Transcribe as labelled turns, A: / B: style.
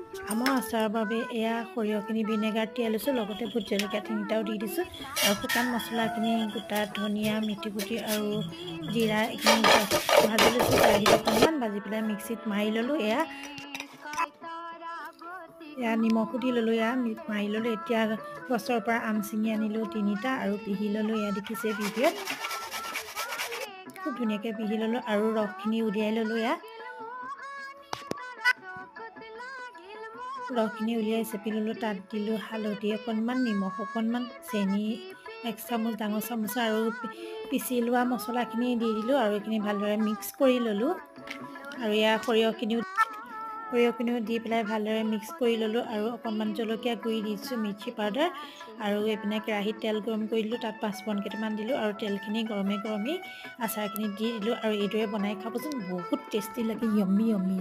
A: আমৰ আচাৰৰ বাবে এয়া সৰিয়হখিনি ভিনেগাৰ তিয়াই লৈছোঁ, লগতে ভোট জলকীয়া 3টাও দি দিছোঁ আৰু শুকান মছলাখিনি গোটা ধনিয়া, মেথি গুটি আৰু জিৰা এইখিনি ভাজি লৈছোঁ কেৰাহীত অকণমান ভাজি পেলাই মিক্সিত মাৰি ল'লোঁ। এয়া নিমখো দি ল'লোঁ, মাৰি ল'লোঁ। এতিয়া গছৰ পৰা আম ছিঙি আনিলোঁ 3টা আৰু পিহি ল'লোঁ। এয়া দেখিছে ভিডিঅ'ত খুব ধুনীয়াকৈ পিহি ল'লোঁ আৰু ৰসখিনি উলিয়াই ল'লোঁ। ৰসখিনি উলিয়াই চেপি ল'লোঁ। তাত দিলোঁ হালধি অকণমান, নিমখ অকণমান, চেনি 1 চামুচ, ডাঙৰ চামুচ আৰু পিচি লোৱা মছলাখিনি দি দিলোঁ আৰু এইখিনি ভালদৰে মিক্স কৰি ল'লোঁ। আৰু সৰিয়হখিনিও দি পেলাই ভালদৰে মিক্স কৰি ল'লোঁ আৰু অকণমান জলকীয়া গুড়ি দিছোঁ, মিৰ্চি পাউডাৰ আৰু এইপিনে কেৰাহীত তেল গৰম কৰি দিলোঁ। তাত 5 ফুৰণ কেইটামান দিলোঁ আৰু তেলখিনি গৰমেই আচাৰখিনি দি দিলোঁ আৰু এইদৰে বনাই খাবচোন, বহুত টেষ্টি লাগে, য়ম্মি য়ম্মি।